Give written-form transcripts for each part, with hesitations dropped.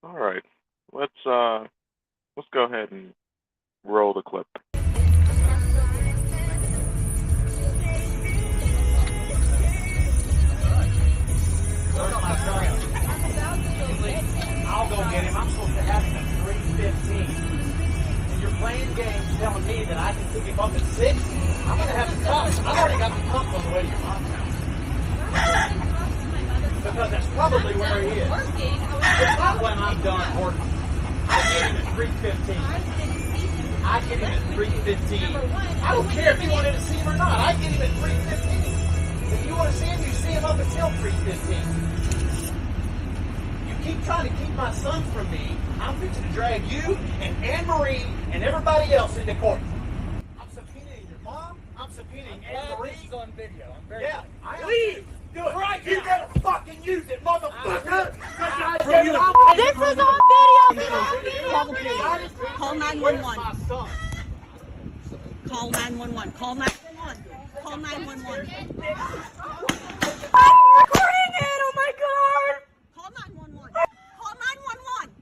All right. Let's go ahead and roll the clip. I'll go get him. I'm supposed to have him at 3:15. And you're playing games telling me that I can pick him up at 6? I'm going to have to come. I've already got the pump on the way to your mom's house. Because that's probably where he is. It's not when I'm done working. I get him at 3:15. I get him at 3:15. I don't care if you wanted to see him or not. I get him at 3:15. If you want to see him, you see him up until 3:15. Keep trying to keep my son from me. I'm fixing to drag you and Anne-Marie and everybody else into court. I'm subpoenaing your mom. I'm subpoenaing Anne-Marie. This is on video. I'm very Leave! Do it right now. You better fucking use it, motherfucker! This is on video! Call 911. Call 911. Call 911. Call 911. I'm recording it! Oh my god! Call 911. Call 911.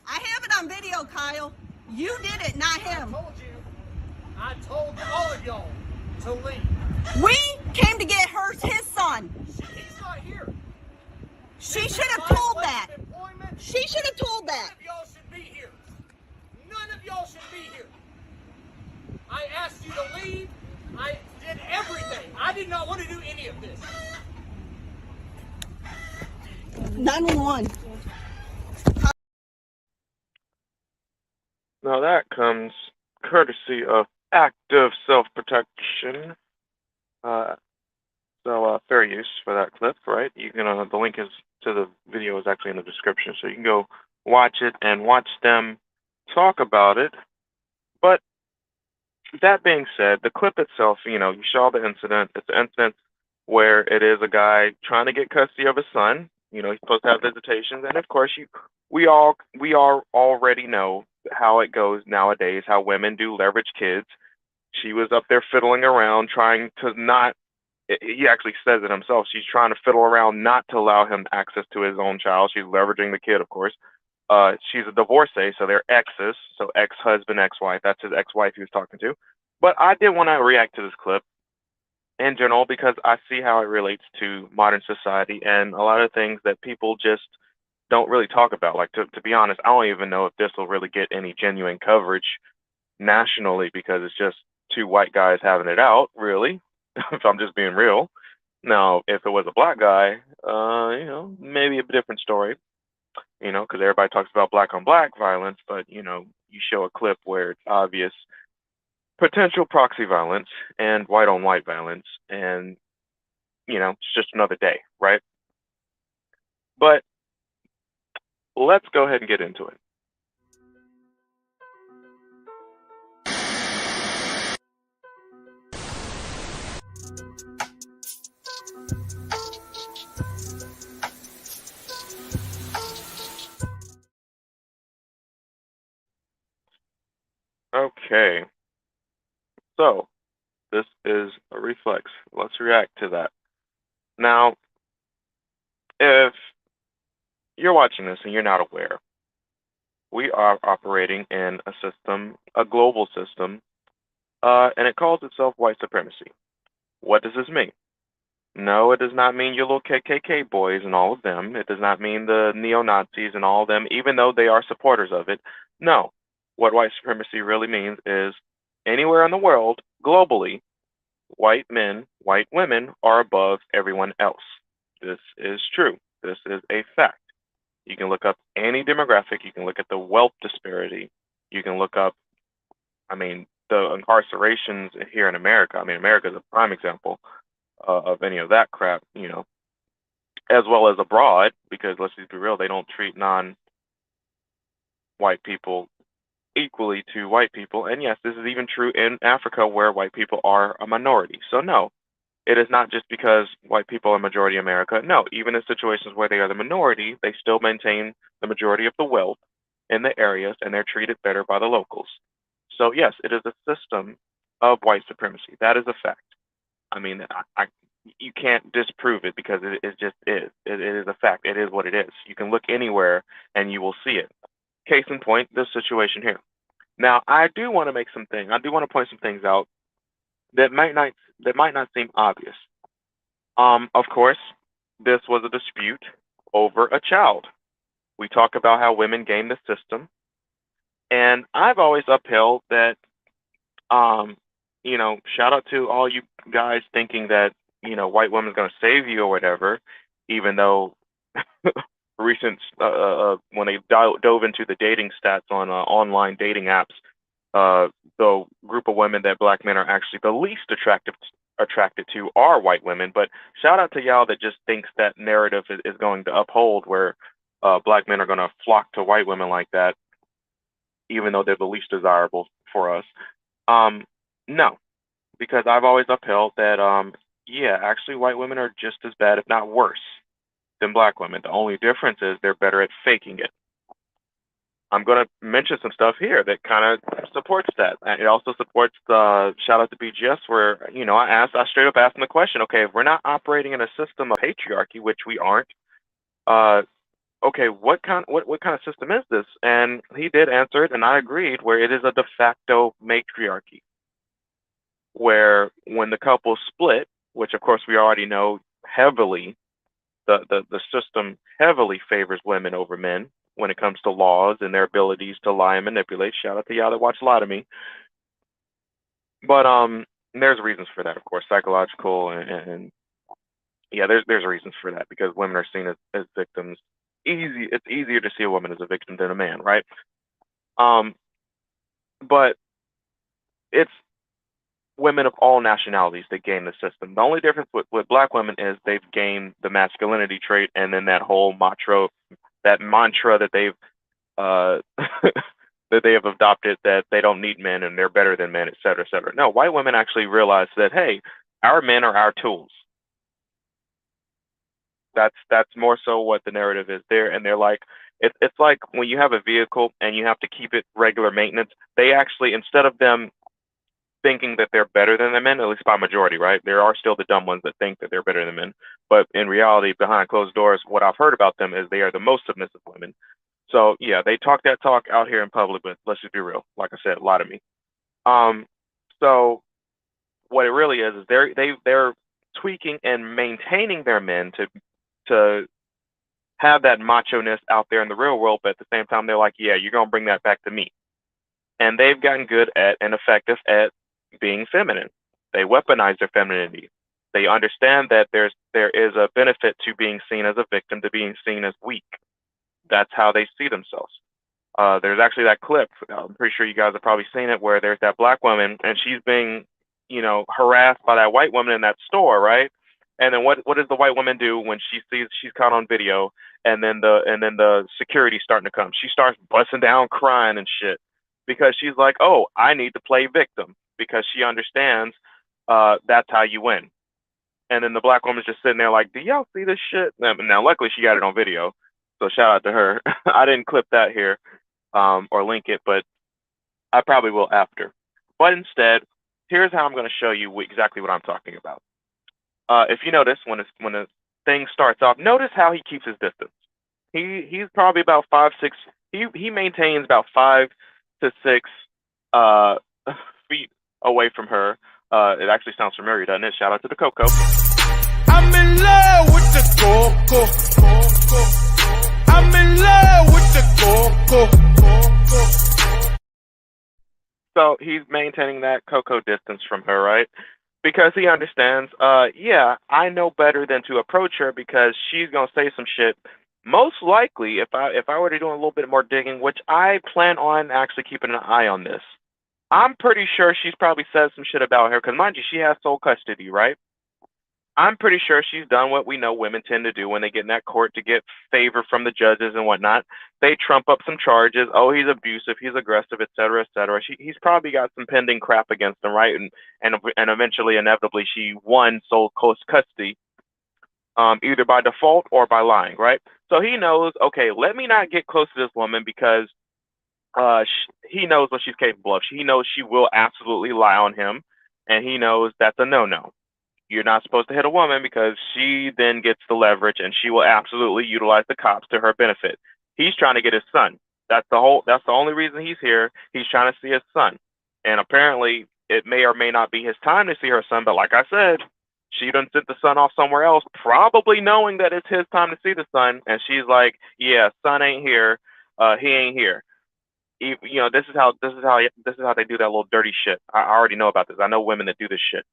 I have it on video, Kyle. You did it, not him. I told all of y'all to leave. We came to get his son. He's not here. She should have told that. She should have told that. None of y'all should be here. None of y'all should be here. I asked you to leave. I did everything. I did not want to do any of this. 911. Now that comes courtesy of active self-protection. Fair use for that clip, right? You can. The link is to the video is actually in the description, so you can go watch it and watch them talk about it. But that being said, the clip itself, you saw the incident. It's an incident where it is a guy trying to get custody of his son. He's supposed to have visitations, and of course, we all already know how it goes nowadays. How women do leverage kids. She was up there fiddling around, trying to not. He actually says it himself. She's trying to fiddle around not to allow him access to his own child. She's leveraging the kid, of course. She's a divorcee, so they're exes. So ex-husband, ex-wife. That's his ex-wife he was talking to. But I did want to react to this clip in general because I see how it relates to modern society and a lot of things that people just don't really talk about. Like, to be honest, I don't even know if this will really get any genuine coverage nationally because it's just two white guys having it out, really, if I'm just being real. Now, if it was a black guy, maybe a different story, because everybody talks about black on black violence, but, you show a clip where it's obvious potential proxy violence and white on white violence, and, it's just another day, right? But let's go ahead and get into it. Okay, so this is a reflex. Let's react to that. Now, if you're watching this and you're not aware, we are operating in a system, a global system, and it calls itself white supremacy. What does this mean? No, it does not mean your little KKK boys and all of them. It does not mean the neo-Nazis and all of them, even though they are supporters of it. No. What white supremacy really means is anywhere in the world, globally, white men, white women are above everyone else. This is true. This is a fact. You can look up any demographic. You can look at the wealth disparity. You can look up, the incarcerations here in America. America is a prime example of any of that crap, as well as abroad, because let's just be real, they don't treat non-white people equally to white people. And yes, this is even true in Africa where white people are a minority. So no, it is not just because white people are majority in America. No, even in situations where they are the minority, they still maintain the majority of the wealth in the areas and they're treated better by the locals. So yes, it is a system of white supremacy. That is a fact. you can't disprove it because it just is. It is a fact. It is what it is. You can look anywhere and you will see it. Case in point, this situation here. Now, I do want to point some things out that might not seem obvious. Of course, this was a dispute over a child. We talk about how women game the system, and I've always upheld that. Um, Shout out to all you guys thinking that white woman's gonna save you or whatever, even though recent when they dove into the dating stats on online dating apps, the group of women that black men are actually the least attracted to are white women. But shout out to y'all that just thinks that narrative is going to uphold where black men are going to flock to white women like that, even though they're the least desirable for us. No, because I've always upheld that, yeah, actually, white women are just as bad, if not worse, than black women. The only difference is they're better at faking it. I'm going to mention some stuff here that kind of supports that. And it also supports the shout out to BGS where, I straight up asked him the question, okay, if we're not operating in a system of patriarchy, which we aren't, okay, what kind of system is this? And he did answer it, and I agreed, where it is a de facto matriarchy, where when the couple split, which of course we already know heavily, the system heavily favors women over men when it comes to laws and their abilities to lie and manipulate. Shout out to y'all that watch a lot of me. But there's reasons for that, of course, psychological and yeah, there's reasons for that because women are seen as victims. It's easier to see a woman as a victim than a man, right? But it's women of all nationalities that game the system. The only difference with black women is they've gained the masculinity trait and then that whole mantra that they've that they have adopted, that they don't need men and they're better than men, et cetera, et cetera. No, white women actually realize that, hey, our men are our tools. That's more so what the narrative is there. And they're like, it's like when you have a vehicle and you have to keep it regular maintenance, they actually, instead of them thinking that they're better than the men, at least by majority, right? There are still the dumb ones that think that they're better than men. But in reality, behind closed doors, what I've heard about them is they are the most submissive women. So yeah, they talk that talk out here in public, but let's just be real. Like I said, a lot of me. So what it really is they're tweaking and maintaining their men to have that macho-ness out there in the real world, but at the same time, they're like, yeah, you're gonna bring that back to me. And they've gotten good at and effective at being feminine. They weaponize their femininity. They understand that there is a benefit to being seen as a victim, to being seen as weak. That's how they see themselves. There's actually that clip, I'm pretty sure you guys have probably seen it, where there's that black woman and she's being, harassed by that white woman in that store, right? And then what does the white woman do when she sees she's caught on video and then the security's starting to come? She starts busting down crying and shit because she's like, oh, I need to play victim, because she understands that's how you win. And then the black woman's just sitting there like, do y'all see this shit? Now, luckily, she got it on video, so shout out to her. I didn't clip that here or link it, but I probably will after. But instead, here's how I'm going to show you exactly what I'm talking about. If you notice, when the thing starts off, notice how he keeps his distance. He's probably about 5'6". He maintains about 5 to 6 feet away from her. It actually sounds familiar, doesn't it? Shout out to the Coco. I'm in love with the Coco. I'm in love with the Coco. So he's maintaining that Coco distance from her, right? Because he understands, yeah, I know better than to approach her because she's gonna say some shit. Most likely, if I were to do a little bit more digging, which I plan on actually keeping an eye on this, I'm pretty sure she's probably said some shit about her, because mind you, she has sole custody, right? I'm pretty sure she's done what we know women tend to do when they get in that court to get favor from the judges and whatnot. They trump up some charges. Oh, he's abusive, he's aggressive, et cetera, et cetera. He's probably got some pending crap against him, right? And eventually, inevitably, she won sole custody, either by default or by lying, right? So he knows, okay, let me not get close to this woman because he knows what she's capable of. He knows she will absolutely lie on him, and he knows that's a no-no. You're not supposed to hit a woman because she then gets the leverage and she will absolutely utilize the cops to her benefit. He's trying to get his son. That's the only reason he's here. He's trying to see his son. And apparently it may or may not be his time to see her son, but like I said, she done sent the son off somewhere else, probably knowing that it's his time to see the son, and she's like, "Yeah, son ain't here. He ain't here." This is how they do that little dirty shit. I already know about this. I know women that do this shit.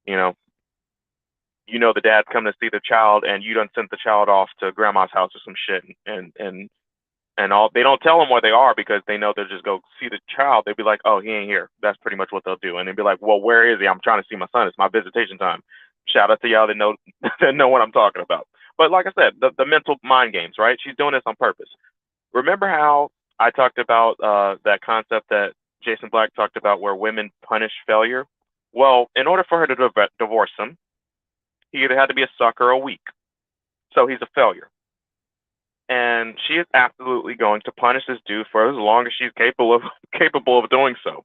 You know, the dad's coming to see the child, and you done sent the child off to grandma's house or some shit, and all. They don't tell them where they are because they know they'll just go see the child. They'll be like, "Oh, he ain't here." That's pretty much what they'll do, and they'll be like, "Well, where is he? I'm trying to see my son. It's my visitation time." Shout out to y'all that know that know what I'm talking about. But like I said, the mental mind games, right? She's doing this on purpose. Remember how I talked about that concept that Jason Black talked about where women punish failure? Well, in order for her to divorce him, he either had to be a sucker or weak. So he's a failure. And she is absolutely going to punish this dude for as long as she's capable of doing so,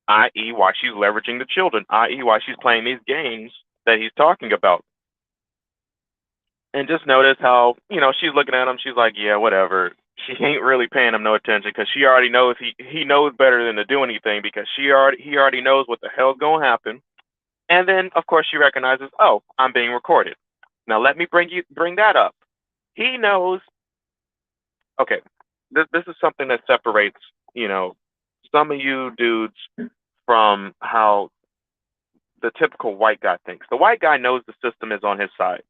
i.e., why she's leveraging the children, i.e., why she's playing these games that he's talking about. And just notice how, she's looking at him, she's like, yeah, whatever. She ain't really paying him no attention because she already knows he knows better than to do anything because he already knows what the hell's gonna happen. And then of course she recognizes, oh, I'm being recorded. Now let me bring that up. He knows. Okay, this is something that separates, some of you dudes from how the typical white guy thinks. The white guy knows the system is on his side.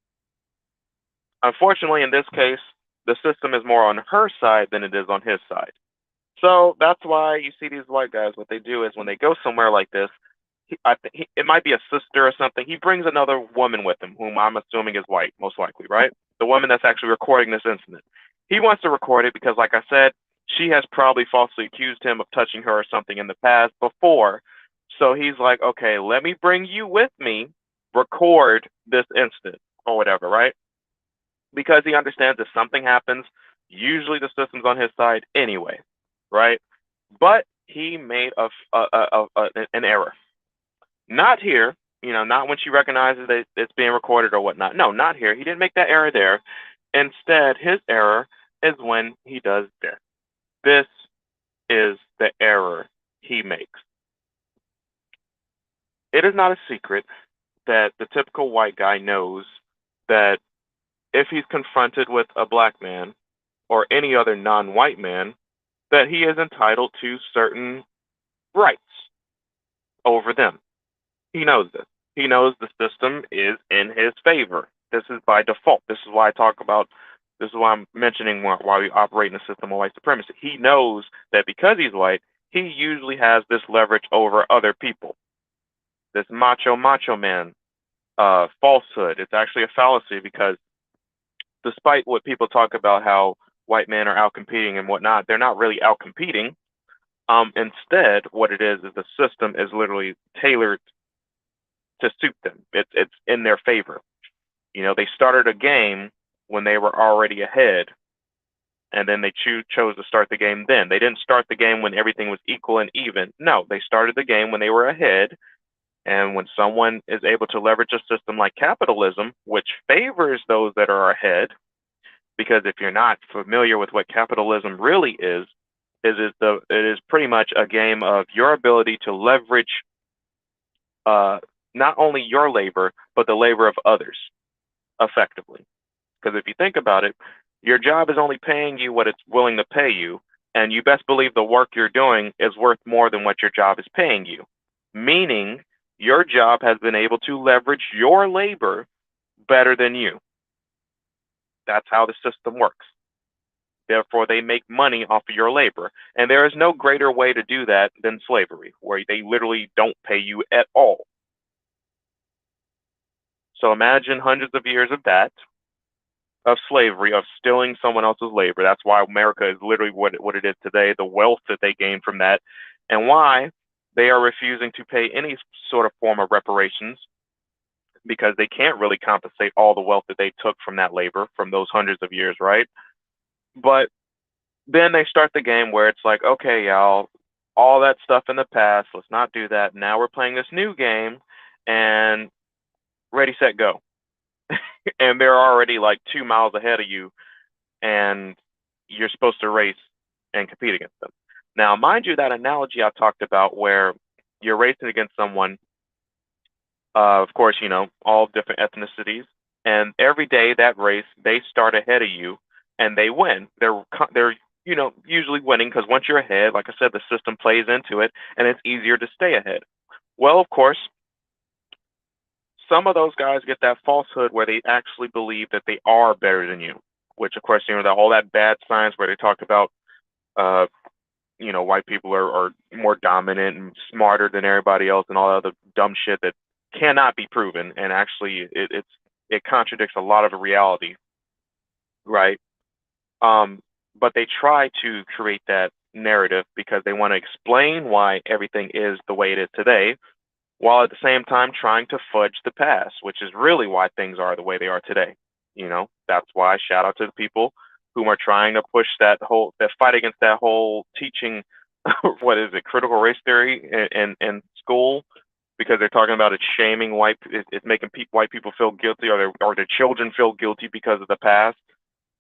Unfortunately, in this case, the system is more on her side than it is on his side. So that's why you see these white guys, what they do is when they go somewhere like this, it might be a sister or something. He brings another woman with him, whom I'm assuming is white, most likely, right? The woman that's actually recording this incident. He wants to record it because, like I said, she has probably falsely accused him of touching her or something in the past before. So he's like, okay, let me bring you with me, record this incident or whatever, right? Because he understands if something happens, usually the system's on his side anyway, right? But he made an error. Not here, not when she recognizes that it's being recorded or whatnot. No, not here. He didn't make that error there. Instead, his error is when he does this. This is the error he makes. It is not a secret that the typical white guy knows that if he's confronted with a black man or any other non-white man, that he is entitled to certain rights over them. He knows this. He knows the system is in his favor. This is by default. This is why I'm mentioning why we operate in a system of white supremacy. He knows that because he's white, he usually has this leverage over other people. This macho man falsehood. It's actually a fallacy because despite what people talk about how white men are out competing and whatnot, they're not really out competing. Instead, what it is the system is literally tailored to suit them. It's in their favor. They started a game when they were already ahead, and then they chose to start the game then. They didn't start the game when everything was equal and even. No, they started the game when they were ahead. And when someone is able to leverage a system like capitalism, which favors those that are ahead, because if you're not familiar with what capitalism really is it is pretty much a game of your ability to leverage not only your labor, but the labor of others effectively. Because if you think about it, your job is only paying you what it's willing to pay you, and you best believe the work you're doing is worth more than what your job is paying you. Meaning, your job has been able to leverage your labor better than you. That's how the system works. Therefore, they make money off of your labor. And there is no greater way to do that than slavery, where they literally don't pay you at all. So imagine hundreds of years of that, of slavery, of stealing someone else's labor. That's why America is literally what it is today, the wealth that they gained from that, and why they are refusing to pay any sort of form of reparations, because they can't really compensate all the wealth that they took from that labor, from those hundreds of years, right? But then they start the game where it's like, okay, y'all, all that stuff in the past, let's not do that. Now we're playing this new game, and ready, set, go. And they're already like 2 miles ahead of you, and you're supposed to race and compete against them. Now, mind you, that analogy I talked about where you're racing against someone, of course, all different ethnicities, and every day that race, they start ahead of you and they win. They're usually winning because once you're ahead, like I said, the system plays into it and it's easier to stay ahead. Well, of course, some of those guys get that falsehood where they actually believe that they are better than you, which of course, all that bad science where they talk about, uh, white people are more dominant and smarter than everybody else and all that other dumb shit that cannot be proven. And actually, it contradicts a lot of the reality, right? But they try to create that narrative because they want to explain why everything is the way it is today, while at the same time trying to fudge the past, which is really why things are the way they are today. That's why shout out to the people who are trying to push that fight against that whole teaching, what is it, critical race theory in school, because they're talking about it's shaming it's making white people feel guilty, or their children feel guilty because of the past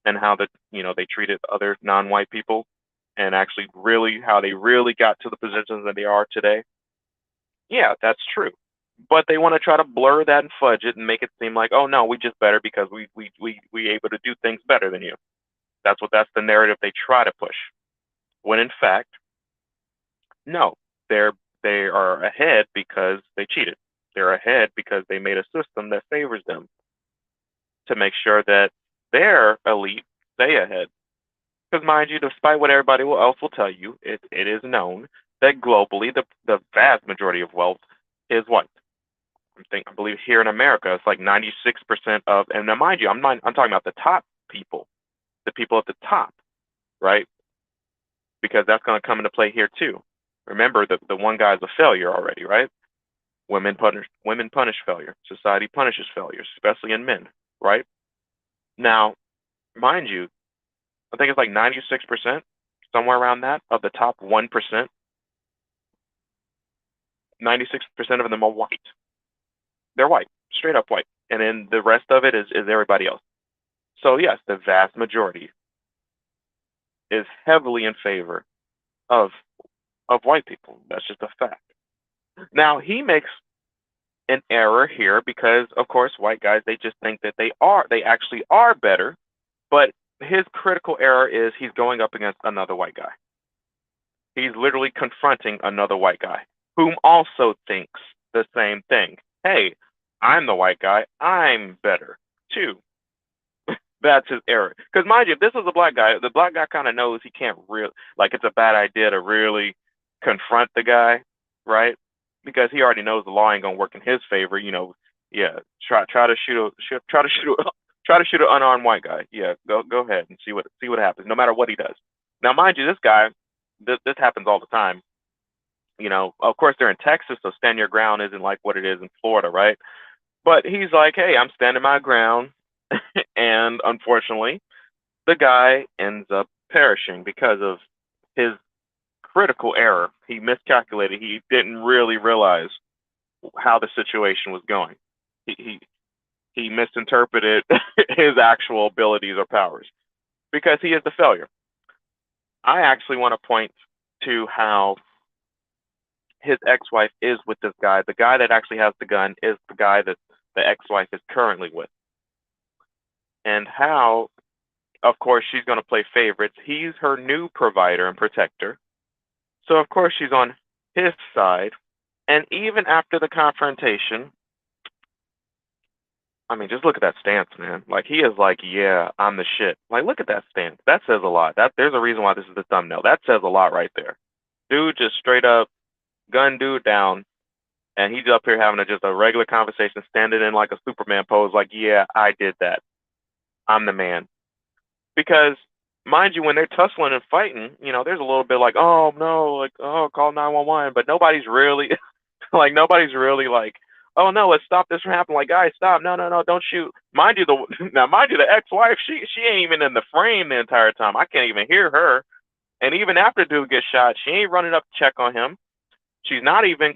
and how they treated other non-white people, and actually really how they really got to the positions that they are today. Yeah, that's true. But they want to try to blur that and fudge it and make it seem like, oh no, we just better because we able to do things better than you. That's the narrative they try to push. When in fact, no, they are ahead because they cheated. They're ahead because they made a system that favors them to make sure that their elite stay ahead. Because mind you, despite what everybody else will tell you, it is known that globally the vast majority of wealth is white. I believe here in America it's like 96% of, and now mind you, I'm talking about the top people, the people at the top, right? Because that's going to come into play here too. Remember, the one guy's a failure already, right? Women punish failure. Society punishes failures, especially in men, right? Now, mind you, I think it's like 96%, somewhere around that, of the top 1%. 96% of them are white. They're white, straight up white. And then the rest of it is everybody else. So yes, the vast majority is heavily in favor of white people. That's just a fact. Now, he makes an error here because, of course, white guys, they just think that they actually are better. But his critical error is he's going up against another white guy. He's literally confronting another white guy whom also thinks the same thing. Hey, I'm the white guy. I'm better too. That's his error. Because mind you, if this was a black guy, the black guy kind of knows he can't it's a bad idea to really confront the guy, right? Because he already knows the law ain't gonna work in his favor. Yeah, try to shoot an unarmed white guy. Yeah, go ahead and see what happens, no matter what he does. Now, mind you, this guy, this happens all the time. Of course they're in Texas, so stand your ground isn't like what it is in Florida, right? But he's like, hey, I'm standing my ground. And unfortunately, the guy ends up perishing because of his critical error. He miscalculated. He didn't really realize how the situation was going. He misinterpreted his actual abilities or powers because he is the failure. I actually want to point to how his ex-wife is with this guy. The guy that actually has the gun is the guy that the ex-wife is currently with. And how, of course, she's going to play favorites. He's her new provider and protector. So, of course, she's on his side. And even after the confrontation, I mean, just look at that stance, man. Like, he is like, yeah, I'm the shit. Like, look at that stance. That says a lot. There's a reason why this is the thumbnail. That says a lot right there. Dude just straight up gun dude down. And he's up here having just a regular conversation, standing in like a Superman pose, like, yeah, I did that. I'm the man. Because, mind you, when they're tussling and fighting, there's a little bit like, oh, no, like, oh, call 911. But nobody's really, like, oh, no, let's stop this from happening. Like, guys, stop. No, don't shoot. Mind you, the ex-wife, she ain't even in the frame the entire time. I can't even hear her. And even after dude gets shot, she ain't running up to check on him. She's not even,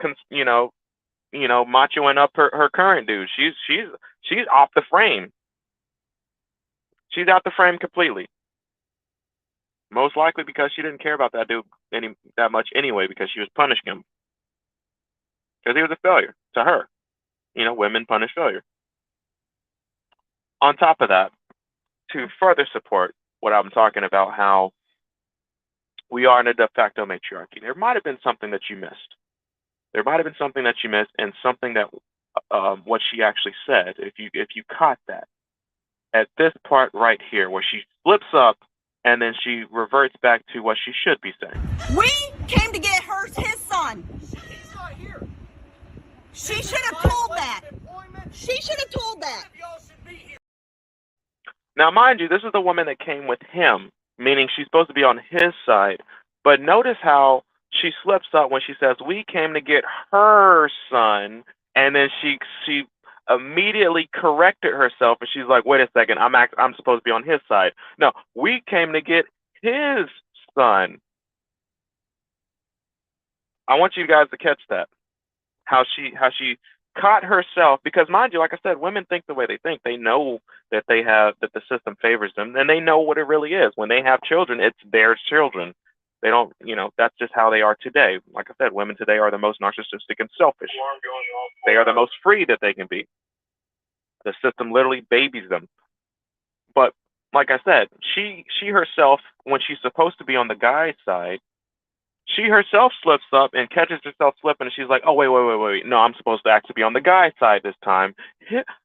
machoing up her current dude. She's off the frame. She's out the frame completely. Most likely because she didn't care about that dude that much anyway, because she was punishing him because he was a failure to her. Women punish failure. On top of that, to further support what I'm talking about, how we are in a de facto matriarchy, there might have been something that you missed. There might have been something that you missed, and something that what she actually said. If you caught that at this part right here, where she flips up and then she reverts back to what she should be saying. We came to get his son. He's not here. She should have told that. She should have told that. Now, mind you, this is the woman that came with him, meaning she's supposed to be on his side. But notice how she slips up when she says, "We came to get her son," and then she immediately corrected herself, and she's like, "Wait a second, I'm supposed to be on his side. No, we came to get his son." I want you guys to catch that. How she caught herself, because mind you, like I said, women think the way they think. They know that that the system favors them, and they know what it really is. When they have children, it's their children. They don't, that's just how they are today. Like I said, women today are the most narcissistic and selfish. They are the most free that they can be. The system literally babies them. But like I said, she herself, when she's supposed to be on the guy's side, she herself slips up and catches herself slipping, and she's like, "Oh, wait. No, I'm supposed to actually be on the guy's side this time.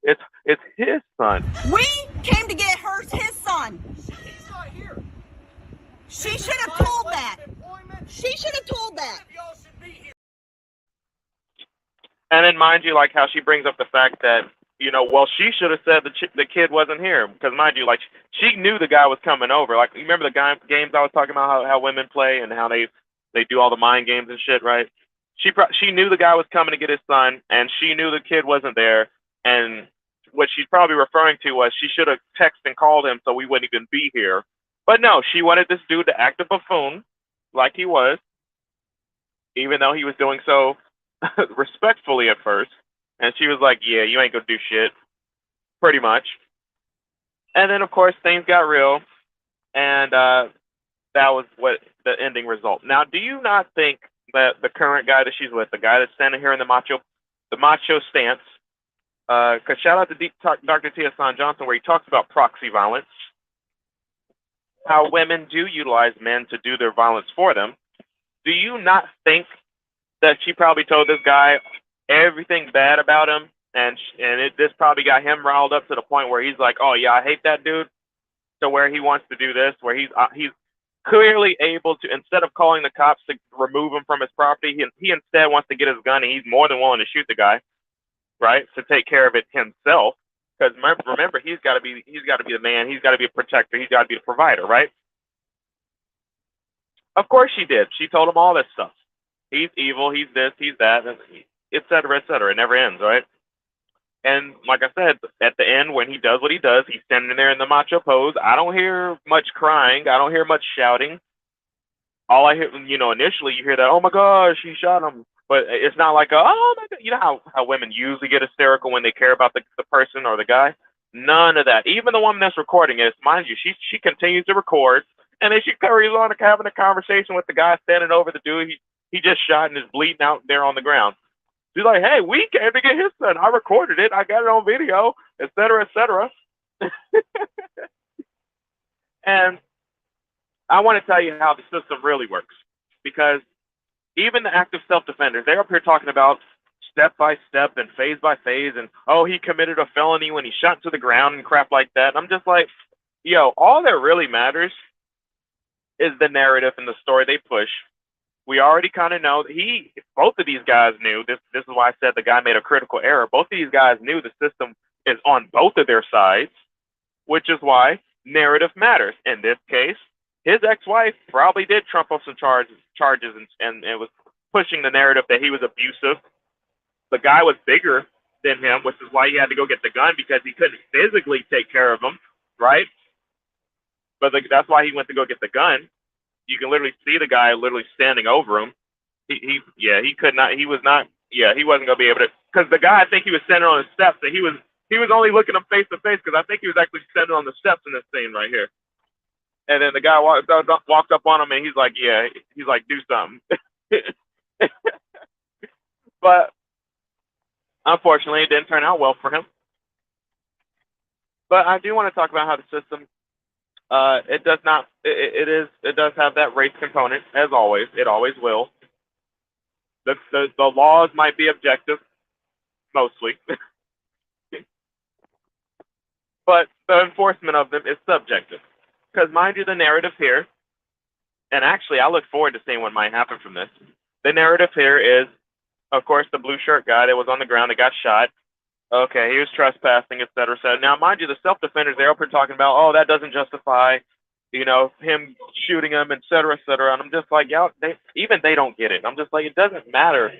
It's his son." We came to get his son. He's not here. She should have told that. She should have told that. And then mind you, like how she brings up the fact that, well, she should have said the kid wasn't here, because mind you, like she knew the guy was coming over. Like, you remember the games I was talking about, how women play and how they do all the mind games and shit, right? She knew the guy was coming to get his son, and she knew the kid wasn't there. And what she's probably referring to was she should have texted and called him so we wouldn't even be here. But no, she wanted this dude to act a buffoon like he was, even though he was doing so respectfully at first. And she was like, "Yeah, you ain't gonna do shit," pretty much. And then, of course, things got real, and that was what the ending result. Now, do you not think that the current guy that she's with, the guy that's standing here in the macho stance, because shout out to Dr. T. Hassan Johnson, where he talks about proxy violence, how women do utilize men to do their violence for them. Do you not think that she probably told this guy everything bad about him, and this probably got him riled up to the point where he's like, "Oh yeah, I hate that dude," to where he wants to do this, where he's clearly able to, instead of calling the cops to remove him from his property, he instead wants to get his gun, and he's more than willing to shoot the guy, right, to take care of it himself. Because remember, he's got to be the man. He's got to be a protector. He's got to be a provider, right? Of course she did. She told him all this stuff. He's evil. He's this. He's that, et cetera, et cetera. It never ends, right? And like I said, at the end, when he does what he does, he's standing there in the macho pose. I don't hear much crying. I don't hear much shouting. All I hear, initially you hear that, "Oh my gosh, he shot him." But it's not like, "Oh my God." You know how women usually get hysterical when they care about the person or the guy? None of that. Even the woman that's recording it, mind you, she continues to record, and then she carries on having a conversation with the guy standing over the dude he just shot and is bleeding out there on the ground. She's like, "Hey, we came to get his son. I recorded it. I got it on video," et cetera, et cetera. And I want to tell you how the system really works, because even the active self-defenders, they're up here talking about step by step and phase by phase, and, "Oh, he committed a felony when he shot into the ground," and crap like that. And I'm just like, yo, all that really matters is the narrative and the story they push. We already kind of know that both of these guys knew this. This is why I said the guy made a critical error. Both of these guys knew the system is on both of their sides, which is why narrative matters. In this case, his ex-wife probably did trump up some charges, and it was pushing the narrative that he was abusive. The guy was bigger than him, which is why he had to go get the gun, because he couldn't physically take care of him, right? But that's why he went to go get the gun. You can literally see the guy literally standing over him. He could not. He was not Yeah, he wasn't gonna be able to, because the guy, I think he was standing on the steps, and he was only looking him face to face, because I think he was actually standing on the steps in this scene right here. And then the guy walked up on him, and he's like, yeah, he's like, do something. But unfortunately, it didn't turn out well for him. But I do want to talk about how the system, it does not, it does have that race component, as always. It always will. The laws might be objective, mostly, but the enforcement of them is subjective. Because mind you, the narrative here, and actually I look forward to seeing what might happen from this. The narrative here is, of course, the blue shirt guy that was on the ground that got shot. Okay, he was trespassing, et cetera, et cetera. Now, mind you, the self-defenders, they're up here talking about, oh, that doesn't justify, him shooting him, et cetera, et cetera. And I'm just like, yeah, they don't get it. I'm just like, it doesn't matter.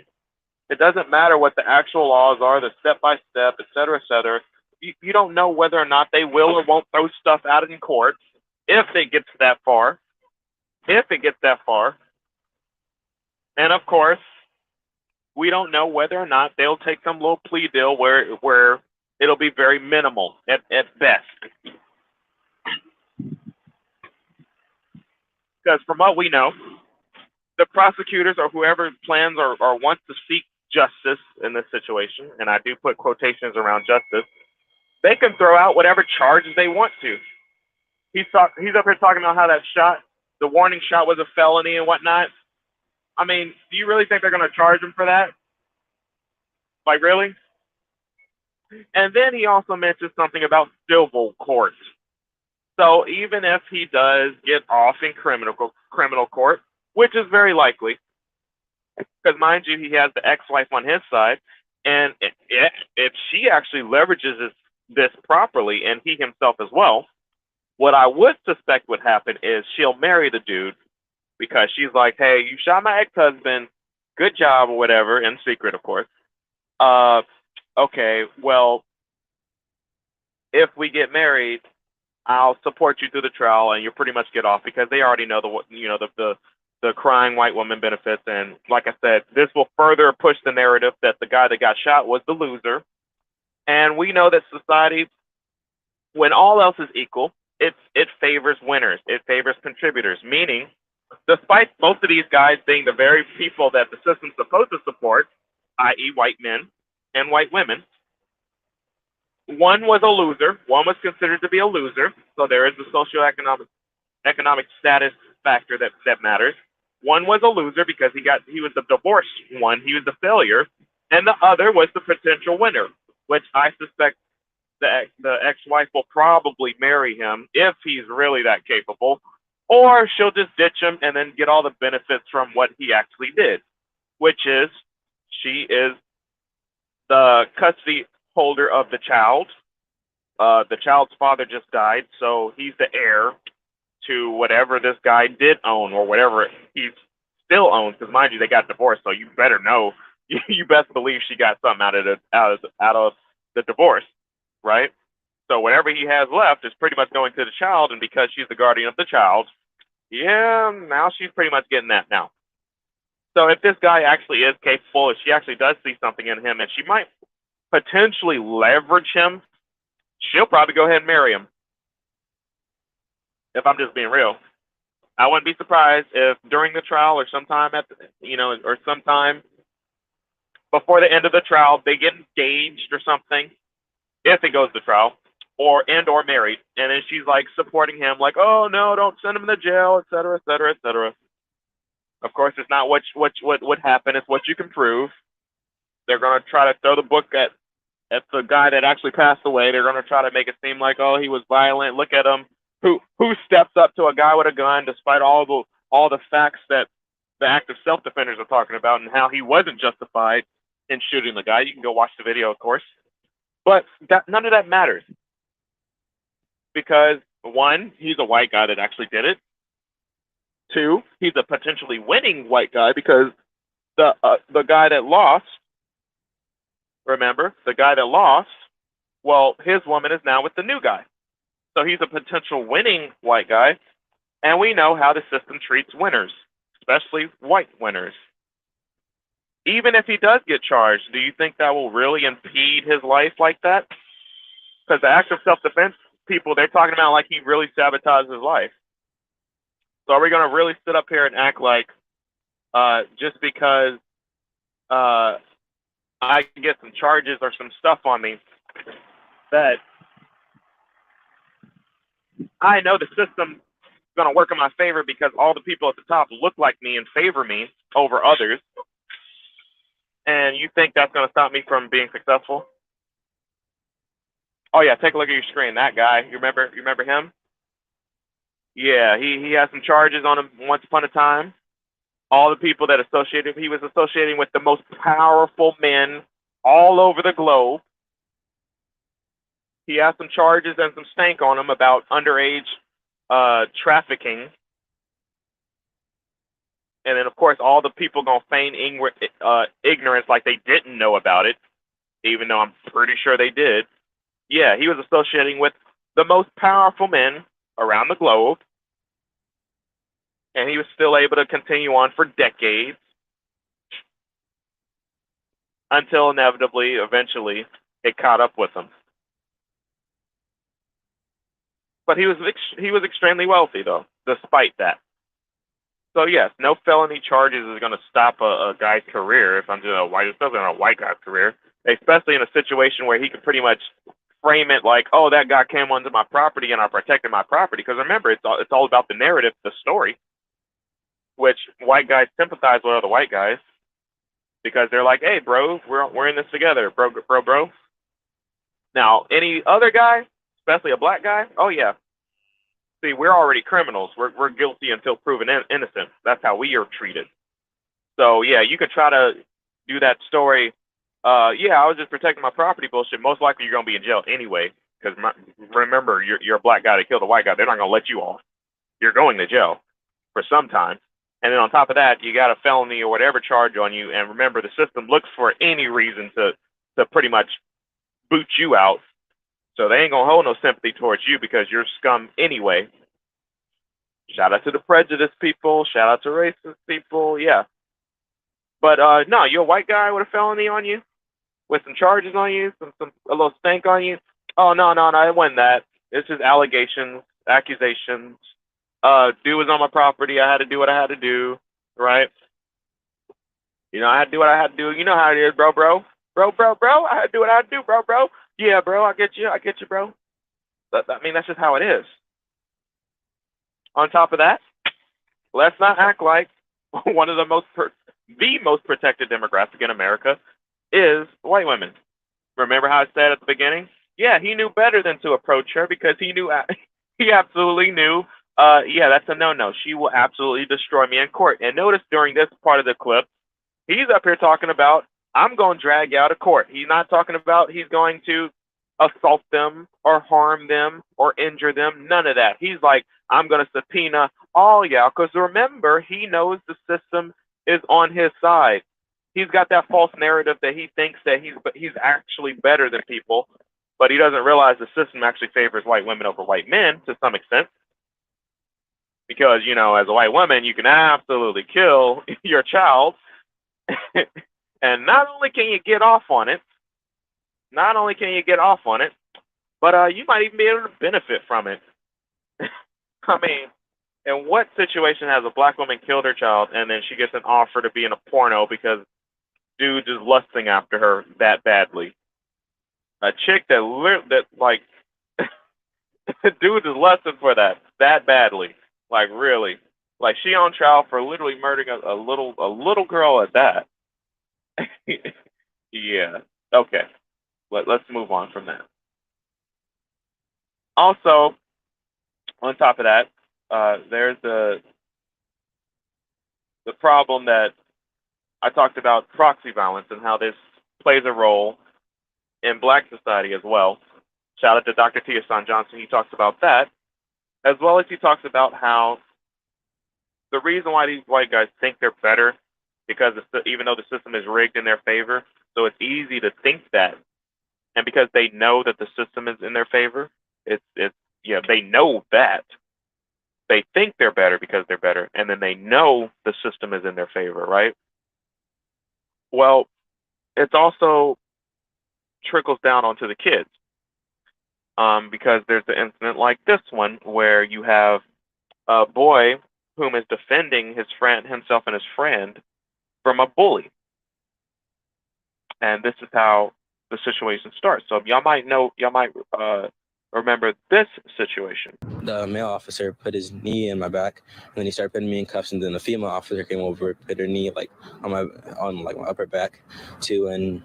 It doesn't matter what the actual laws are, the step-by-step, et cetera, et cetera. You don't know whether or not they will or won't throw stuff out in court if it gets that far. If it gets that far. And, of course, we don't know whether or not they'll take some little plea deal where it'll be very minimal at best. Because from what we know, the prosecutors or whoever plans or wants to seek justice in this situation, and I do put quotations around justice, they can throw out whatever charges they want to. He's up here talking about how that shot, the warning shot, was a felony and whatnot. I mean, do you really think they're going to charge him for that? Like, really? And then he also mentions something about civil court. So even if he does get off in criminal court, which is very likely, because mind you, he has the ex-wife on his side, and if she actually leverages this properly, and he himself as well, what I would suspect would happen is she'll marry the dude, because she's like, hey, you shot my ex-husband, good job, or whatever, in secret, of course. Okay, well, if we get married, I'll support you through the trial, and you'll pretty much get off, because they already know the crying white woman benefits. And like I said, this will further push the narrative that the guy that got shot was the loser. And we know that society, when all else is equal, it favors winners. It favors contributors, meaning, despite most of these guys being the very people that the system's supposed to support, i.e. white men and white women, one was a loser. One was considered to be a loser. So there is the socioeconomic status factor that matters. One was a loser because he was the divorced one. He was the failure. And the other was the potential winner, which I suspect the ex-wife will probably marry him if he's really that capable, or she'll just ditch him and then get all the benefits from what he actually did, which is she is the custody holder of the child. The child's father just died, so he's the heir to whatever this guy did own, or whatever he still owns. Because mind you, they got divorced, so you better know. You best believe she got something out of the divorce, right? So whatever he has left is pretty much going to the child, and because she's the guardian of the child, yeah, now she's pretty much getting that now. So if this guy actually is capable, if she actually does see something in him, and she might potentially leverage him, she'll probably go ahead and marry him. If I'm just being real, I wouldn't be surprised if during the trial or sometime or sometime before the end of the trial, they get engaged or something, if it goes to trial, or married, and then she's like supporting him, like, oh no, don't send him to jail, et cetera, et cetera, et cetera. Of course, it's not what would happen, it's what you can prove. They're gonna try to throw the book at the guy that actually passed away. They're gonna try to make it seem like, oh, he was violent. Look at him. Who steps up to a guy with a gun, despite all the facts that the active self-defenders are talking about, and how he wasn't justified in shooting the guy. You can go watch the video, of course. But none of that matters, because one, he's a white guy that actually did it. Two, he's a potentially winning white guy, because the guy that lost, remember, the guy that lost, well, his woman is now with the new guy. So he's a potential winning white guy, and we know how the system treats winners, especially white winners. even if he does get charged, do you think that will really impede his life like that? Because the act of self-defense people, they're talking about like he really sabotaged his life. So are we going to really sit up here and act like just because I can get some charges or some stuff on me that I know the system's going to work in my favor because all the people at the top look like me and favor me over others, and you think that's going to stop me from being successful? Oh yeah, take a look at your screen. That guy, you remember him? Yeah, he has some charges on him once upon a time. All the people that he was associating with the most powerful men all over the globe. He has some charges and some stank on him about underage trafficking. And then, of course, all the people going to feign ignorance like they didn't know about it, even though I'm pretty sure they did. Yeah, he was associating with the most powerful men around the globe, and he was still able to continue on for decades until inevitably, eventually, it caught up with him. But he was extremely wealthy, though, despite that. So yes, no felony charges is going to stop a guy's career if I'm doing especially on a white guy's career, especially in a situation where he could pretty much frame it like, oh, that guy came onto my property and I protected my property. Because remember, it's all about the narrative, the story, which white guys sympathize with other white guys because they're like, hey, bro, we're in this together, bro. Now, any other guy, especially a black guy, oh yeah. See, we're already criminals. We're guilty until proven innocent. That's how we are treated. So yeah, you could try to do that story. Yeah, I was just protecting my property bullshit. Most likely you're gonna be in jail anyway. Because remember, you're a black guy that killed a white guy. They're not gonna let you off. You're going to jail for some time. And then on top of that, you got a felony or whatever charge on you. And remember, the system looks for any reason to pretty much boot you out. So they ain't gonna hold no sympathy towards you because you're scum anyway. Shout out to the prejudiced people. Shout out to racist people. Yeah. But no, you're a white guy with a felony on you, with some charges on you, a little stank on you. Oh no, it wasn't that. It's just allegations, accusations. Dude was on my property. I had to do what I had to do, right? You know, I had to do what I had to do. You know how it is, bro. I had to do what I had to do, bro. Yeah, bro, I get you, bro. I mean, that's just how it is. On top of that, let's not act like one of the most protected demographic in America is white women. Remember how I said at the beginning? Yeah, he knew better than to approach her because he absolutely knew, yeah, that's a no-no. She will absolutely destroy me in court. And notice during this part of the clip, he's up here talking about, I'm going to drag you out of court. He's not talking about he's going to assault them or harm them or injure them. None of that. He's like, I'm going to subpoena all y'all. Because remember, he knows the system is on his side. He's got that false narrative that he thinks that he's actually better than people, but he doesn't realize the system actually favors white women over white men to some extent. Because, you know, as a white woman, you can absolutely kill your child. And not only can you get off on it, but you might even be able to benefit from it. I mean, in what situation has a black woman killed her child and then she gets an offer to be in a porno because dude's is lusting after her that badly? A chick that like dude is lusting for that badly, like really, like she on trial for literally murdering a little girl at that. Yeah. Okay. Let's move on from that. Also, on top of that, there's the problem that I talked about, proxy violence, and how this plays a role in Black society as well. Shout out to Dr. Tia San Johnson. He talks about that, as well as he talks about how the reason why these white guys think they're better, because even though the system is rigged in their favor, so it's easy to think that, and because they know that the system is in their favor, they know that. They think they're better because they're better, and then they know the system is in their favor, right? Well, it's also trickles down onto the kids, because there's an incident like this one where you have a boy whom is defending himself and his friend from a bully, and this is how the situation starts. So y'all might remember this situation. The male officer put his knee in my back, and then he started putting me in cuffs, and then the female officer came over, put her knee on my upper back too, and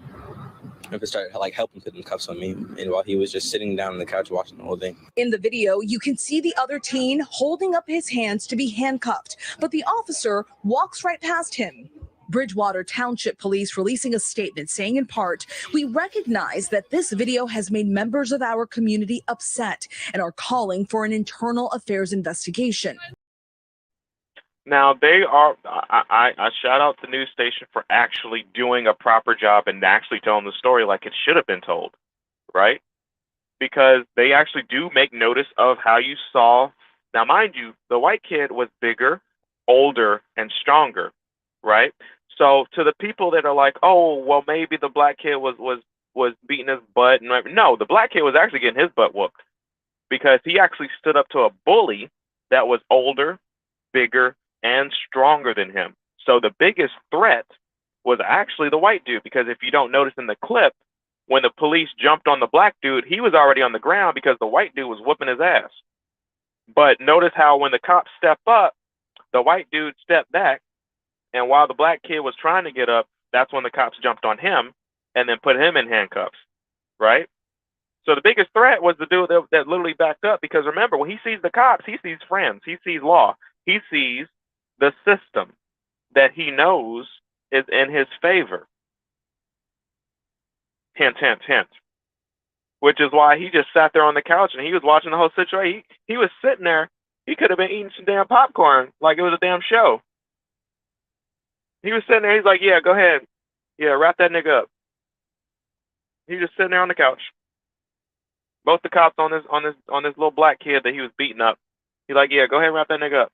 started helping put the cuffs on me, and while he was just sitting down on the couch watching the whole thing. In the video, you can see the other teen holding up his hands to be handcuffed, but the officer walks right past him. Bridgewater Township Police releasing a statement saying in part, "We recognize that this video has made members of our community upset and are calling for an internal affairs investigation." Now I shout out the news station for actually doing a proper job and actually telling the story like it should have been told, right? Because they actually do make notice of how you saw. Now, mind you, the white kid was bigger, older, and stronger, right? So to the people that are like, oh, well, maybe the black kid was beating his butt, and no, the black kid was actually getting his butt whooped because he actually stood up to a bully that was older, bigger, and stronger than him. So the biggest threat was actually the white dude, because if you don't notice in the clip, when the police jumped on the black dude, he was already on the ground because the white dude was whooping his ass. But notice how when the cops step up, the white dude stepped back, and while the black kid was trying to get up, that's when the cops jumped on him and then put him in handcuffs, right? So the biggest threat was the dude that literally backed up, because remember, when he sees the cops, he sees friends, he sees law, he sees the system that he knows is in his favor. Hint, hint, hint. Which is why he just sat there on the couch and he was watching the whole situation. He was sitting there. He could have been eating some damn popcorn like it was a damn show. He was sitting there. He's like, yeah, go ahead. Yeah, wrap that nigga up. He was just sitting there on the couch. Both the cops on this little black kid that he was beating up. He's like, yeah, go ahead and wrap that nigga up.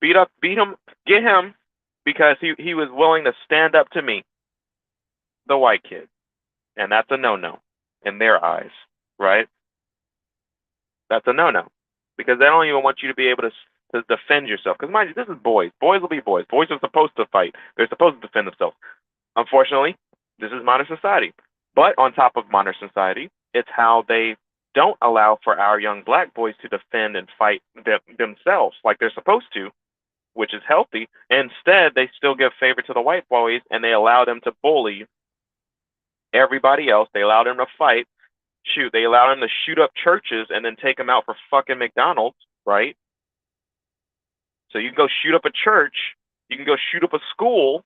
Beat him, get him, because he was willing to stand up to me, the white kid. And that's a no-no in their eyes, right? That's a no-no, because they don't even want you to be able to defend yourself. Because mind you, this is boys. Boys will be boys. Boys are supposed to fight. They're supposed to defend themselves. Unfortunately, this is modern society. But on top of modern society, it's how they don't allow for our young black boys to defend and fight themselves like they're supposed to, which is healthy. Instead, they still give favor to the white boys, and they allow them to bully everybody else. They allow them to fight. They allow them to shoot up churches and then take them out for fucking McDonald's, right? So you can go shoot up a church, you can go shoot up a school,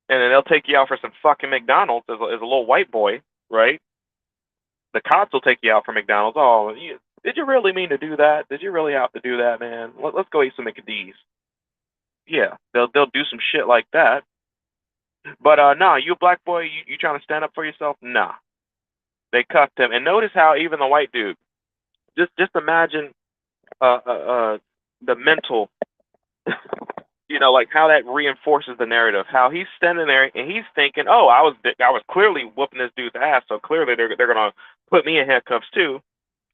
and then they'll take you out for some fucking McDonald's as a little white boy, right? The cops will take you out for McDonald's. Oh, did you really mean to do that? Did you really have to do that, man? Let's go eat some McD's. Yeah, they'll do some shit like that. But nah, you a black boy, you trying to stand up for yourself? Nah. They cuffed him. And notice how even the white dude, just imagine the mental, like how that reinforces the narrative. How he's standing there and he's thinking, oh, I was clearly whooping this dude's ass, so clearly they're gonna put me in handcuffs too.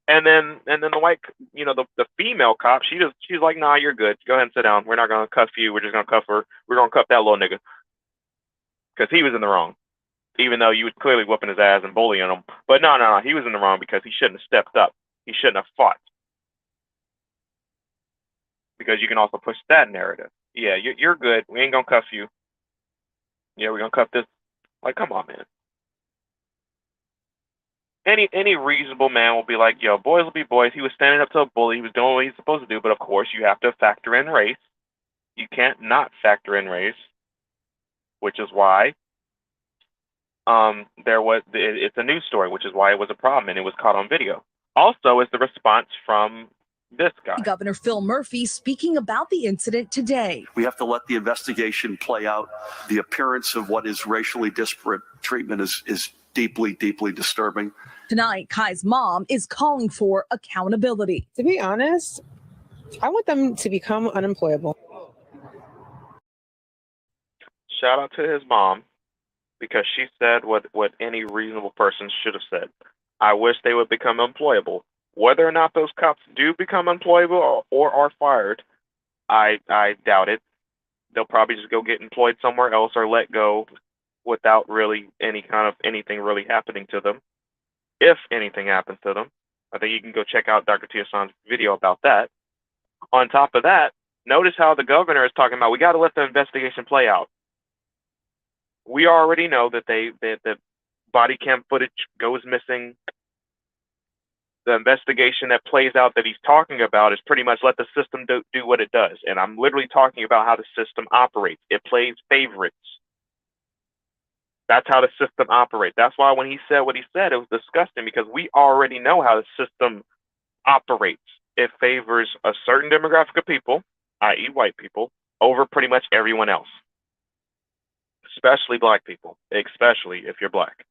And then the white, the female cop, she's like, nah, you're good. Go ahead and sit down. We're not gonna cuff you. We're just gonna cuff her. We're gonna cuff that little nigga, because he was in the wrong, even though you was clearly whooping his ass and bullying him. But no, he was in the wrong because he shouldn't have stepped up. He shouldn't have fought. Because you can also push that narrative. Yeah, you're good. We ain't gonna cuff you. Yeah, we're gonna cuff this. Like, come on, man. Any reasonable man will be like, yo, boys will be boys. He was standing up to a bully. He was doing what he's supposed to do. But of course, you have to factor in race. You can't not factor in race, which is why it's a news story, which is why it was a problem and it was caught on video. Also, is the response from this guy. Governor Phil Murphy speaking about the incident today. We have to let the investigation play out. The appearance of what is racially disparate treatment is deeply, deeply disturbing. Tonight, Kai's mom is calling for accountability. To be honest, I want them to become unemployable. shout out to his mom because she said what any reasonable person should have said. I wish they would become employable. Whether or not those cops do become employable or are fired, I doubt it. They'll probably just go get employed somewhere else or let go without really any kind of anything really happening to them. If anything happens to them, I think you can go check out Dr. Tiasan's video about that. On top of that, notice how the governor is talking about we got to let the investigation play out. We already know that that body cam footage goes missing. The investigation that plays out that he's talking about is pretty much let the system do what it does. And I'm literally talking about how the system operates. It plays favorites. That's how the system operates. That's why when he said what he said, it was disgusting because we already know how the system operates. It favors a certain demographic of people, i.e. white people, over pretty much everyone else, especially black people, especially if you're black,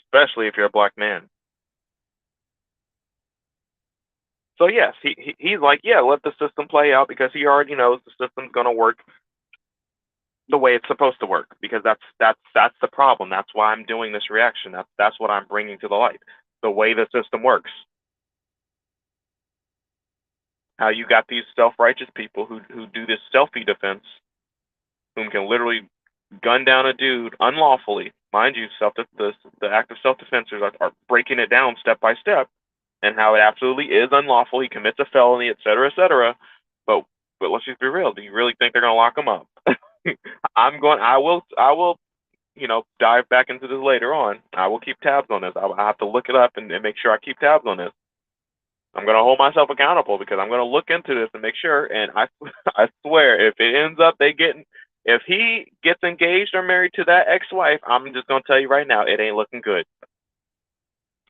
especially if you're a black man. So yes, he's like, yeah, let the system play out because he already knows the system's going to work the way it's supposed to work because that's the problem. That's why I'm doing this reaction. That's what I'm bringing to the light. The way the system works. How you got these self-righteous people who do this selfie defense, whom can literally gun down a dude unlawfully. Mind you, the act of self-defense are breaking it down step by step, and how it absolutely is unlawful. He commits a felony, et cetera, et cetera. But let's just be real. Do you really think they're gonna lock him up? I will, dive back into this later on. I will keep tabs on this. I have to look it up and make sure I keep tabs on this. I'm gonna hold myself accountable because I'm gonna look into this and make sure. And I swear, if it ends up if he gets engaged or married to that ex-wife, I'm just gonna tell you right now, it ain't looking good.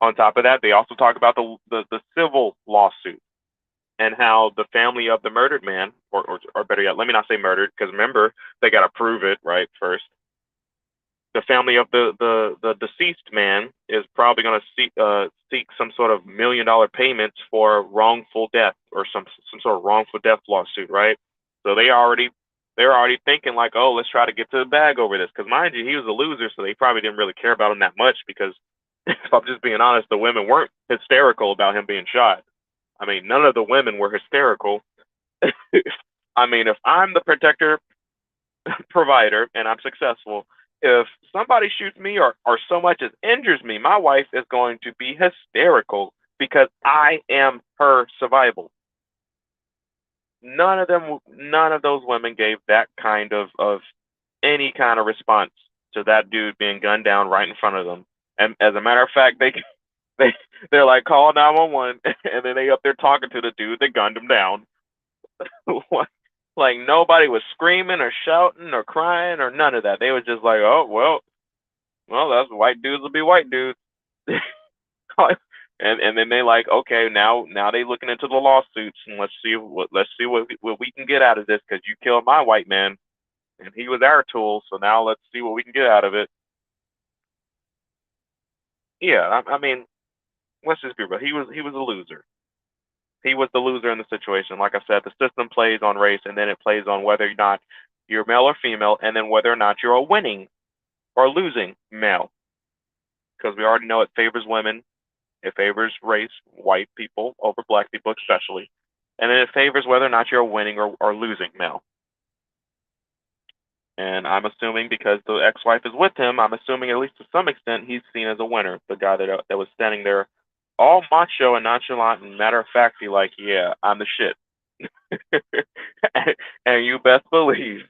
On top of that, they also talk about the civil lawsuit and how the family of the murdered man, or better yet, let me not say murdered, because remember, they got to prove it, right, first. The family of the deceased man is probably going to seek some sort of $1 million payments for wrongful death or some sort of wrongful death lawsuit, right? So they're already thinking like, oh, let's try to get to the bag over this, because mind you, he was a loser, so they probably didn't really care about him that much because if I'm just being honest, the women weren't hysterical about him being shot. I mean, none of the women were hysterical. I mean, if I'm the protector provider and I'm successful, if somebody shoots me or so much as injures me, my wife is going to be hysterical because I am her survival. None of those women gave that kind of any kind of response to that dude being gunned down right in front of them. And as a matter of fact, they're like, call 911, and then they up there talking to the dude that gunned him down. Like nobody was screaming or shouting or crying or none of that. They was just like, oh well, that's white dudes will be white dudes. and then they like, okay, now they looking into the lawsuits and let's see what we can get out of this because you killed my white man and he was our tool. So now let's see what we can get out of it. Yeah, I mean, let's just be real. He was a loser. He was the loser in the situation. Like I said, the system plays on race, and then it plays on whether or not you're male or female, and then whether or not you're a winning or losing male. Because we already know it favors women, it favors race, white people over black people especially, and then it favors whether or not you're a winning or losing male. And I'm assuming because the ex-wife is with him, I'm assuming at least to some extent he's seen as a winner. The guy that was standing there all macho and nonchalant and matter of factly like, yeah, I'm the shit. And you best believe,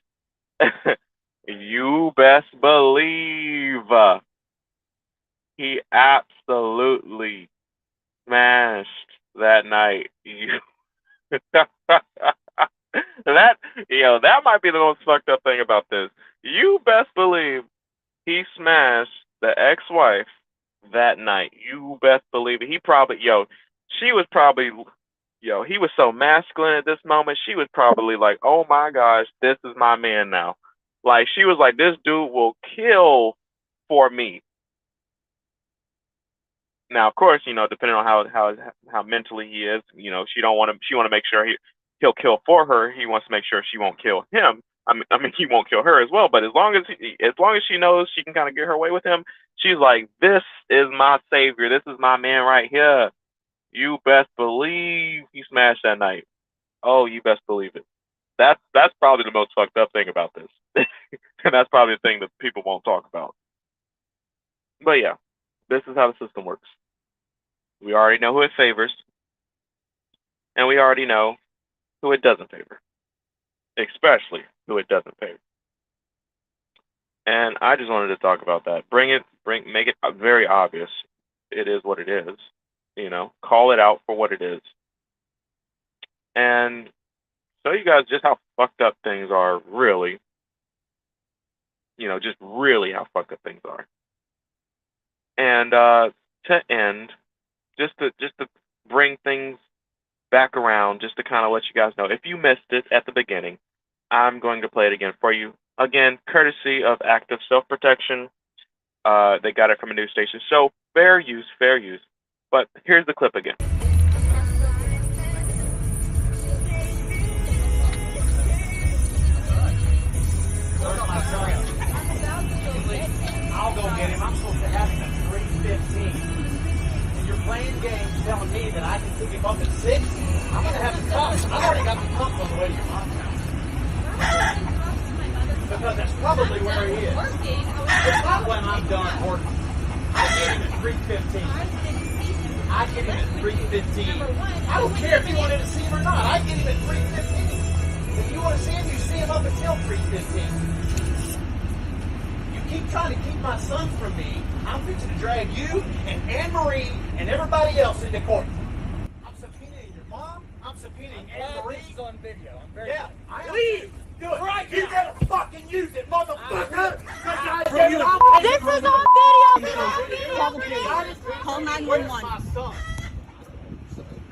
he absolutely smashed that night. That might be the most fucked up thing about this. You best believe he smashed the ex-wife that night. You best believe it. He was so masculine at this moment. She was probably like, oh my gosh, this is my man now. Like, she was like, this dude will kill for me. Now, of course, depending on how mentally he is, she want to make sure he'll kill for her. He wants to make sure she won't kill him. I mean, he won't kill her as well, but as long as she knows she can kind of get her way with him, she's like, "This is my savior. This is my man right here. You best believe he smashed that night. Oh, you best believe it." That's probably the most fucked up thing about this, and that's probably the thing that people won't talk about. But yeah, this is how the system works. We already know who it favors, and we already know who it doesn't favor, especially who it doesn't favor. And I just wanted to talk about that. Make it very obvious. It is what it is. Call it out for what it is, and show you guys just how fucked up things are. Really, just really how fucked up things are. And to end, just to bring things back around, just to kind of let you guys know, if you missed it at the beginning, I'm going to play it again for you. Again, courtesy of Active Self-Protection. They got it from a news station. So fair use, fair use. But here's the clip again. I'll go get him. I'm supposed to have him at 3:15. And you're playing games telling me that I can pick him up at 6? I'm going to have the cuffs. I've already got the cuffs on the way to your mom's house. Because that's probably where he is. It's not when I'm done working. I get him at 3:15. I get him at 3:15. I don't care if you wanted to see him or not. I get him at 3:15. If you want to see him, you see him up until 3:15. Keep trying to keep my son from me. I'm fixing to drag you and Anne-Marie and everybody else into court. I'm subpoenaing your mom. I'm subpoenaing Anne-Marie. This is on video. I'm very I am. Leave! Do it! Right you better fucking use it, motherfucker! This is on video! Call 911.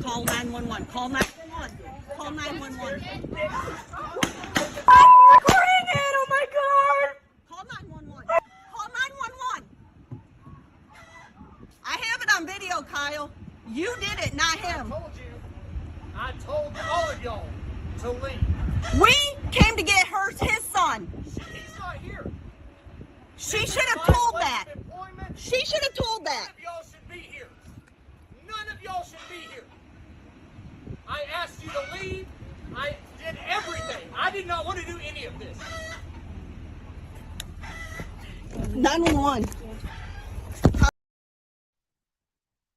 Call 911. Call 911. Call 911. I'm recording it! Oh my god! Call 911. Call 911. I have it on video, Kyle. You did it, not him. I told all of y'all to leave. We came to get his son. He's not here. She should have told that. She should have told that. None of y'all should be here. None of y'all should be here. I asked you to leave. I did everything. I did not want to do any of this. 911.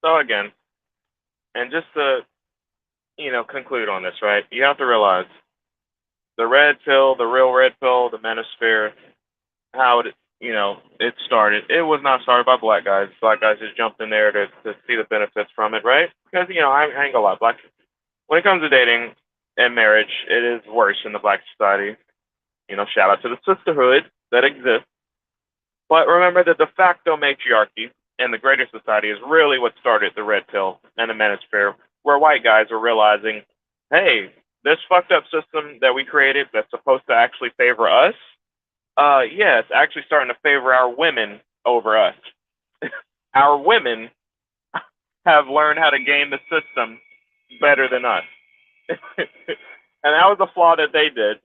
So again, and just to, conclude on this, right? You have to realize the red pill, the real red pill, the manosphere, how it started. It was not started by black guys. Black guys just jumped in there to see the benefits from it, right? Because, I ain't gonna lie, when it comes to dating and marriage, it is worse in the black society. Shout out to the sisterhood that exists. But remember that de facto matriarchy in the greater society is really what started the red pill and the manosphere, where white guys are realizing, hey, this fucked up system that we created that's supposed to actually favor us, it's actually starting to favor our women over us. Our women have learned how to game the system better than us. And that was a flaw that they did.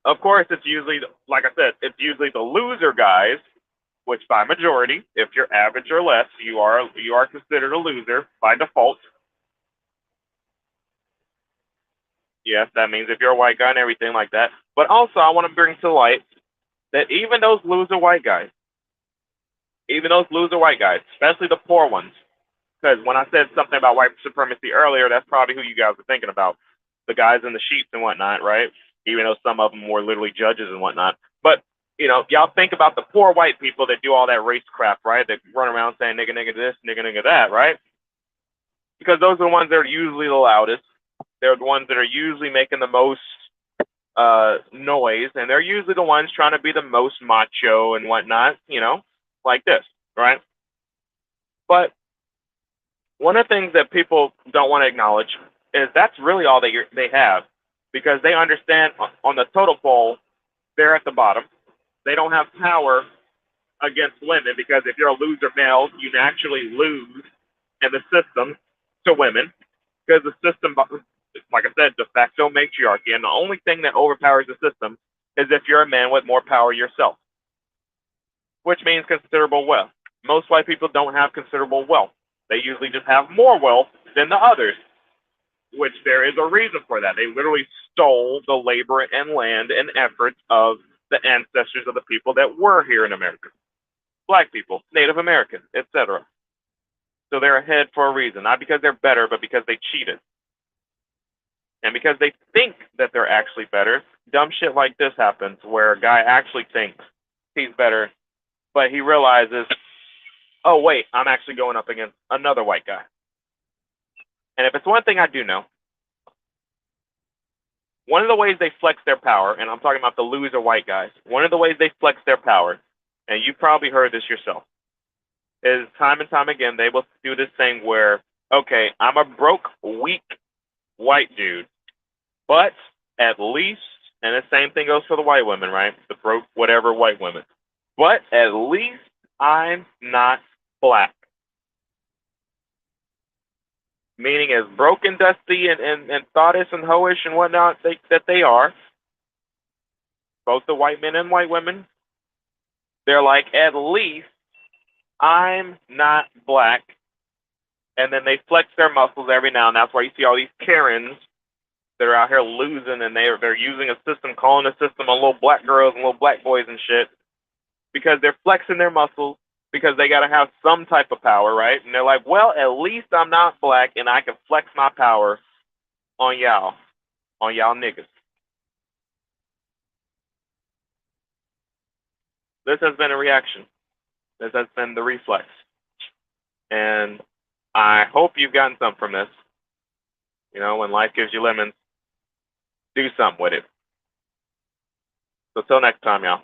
Of course, it's usually, like I said, it's usually the loser guys, which by majority, if you're average or less, you are considered a loser by default. Yes, that means if you're a white guy and everything like that. But also, I want to bring to light that even those loser white guys, especially the poor ones, because when I said something about white supremacy earlier, that's probably who you guys were thinking about, the guys in the sheets and whatnot, right? Even though some of them were literally judges and whatnot. But, y'all think about the poor white people that do all that race crap, right? That run around saying nigga, nigga this, nigga, nigga that, right? Because those are the ones that are usually the loudest. They're the ones that are usually making the most noise, and they're usually the ones trying to be the most macho and whatnot, like this, right? But one of the things that people don't want to acknowledge is that's really all they have, because they understand on the totem pole, they're at the bottom. They don't have power against women, because if you're a loser male, you naturally lose in the system to women, because the system, like I said, de facto matriarchy, and the only thing that overpowers the system as if you're a man with more power yourself, which means considerable wealth. Most white people don't have considerable wealth. They usually just have more wealth than the others, which there is a reason for that. They literally stole the labor and land and efforts of the ancestors of the people that were here in America. Black people, Native Americans, etc. So they're ahead for a reason, not because they're better, but because they cheated. And because they think that they're actually better, dumb shit like this happens where a guy actually thinks he's better, but he realizes, oh, wait, I'm actually going up against another white guy. And if it's one thing I do know, one of the ways they flex their power, and I'm talking about the loser white guys, one of the ways they flex their power, and you've probably heard this yourself, is time and time again, they will do this thing where, okay, I'm a broke, weak white dude, but at least, and the same thing goes for the white women, right? The broke, whatever white women. But at least I'm not black. Meaning as broken, dusty, and thoughtless and hoish and whatnot that they are, both the white men and white women, they're like, at least I'm not black. And then they flex their muscles every now and then. That's why you see all these Karens that are out here losing, and they're using a system, calling a system on little black girls and little black boys and shit, because they're flexing their muscles, because they got to have some type of power, right? And they're like, well, at least I'm not black, and I can flex my power on y'all niggas. This has been a reaction. This has been the Reflex. And I hope you've gotten something from this. You know, when life gives you lemons, do something with it. So till next time, y'all.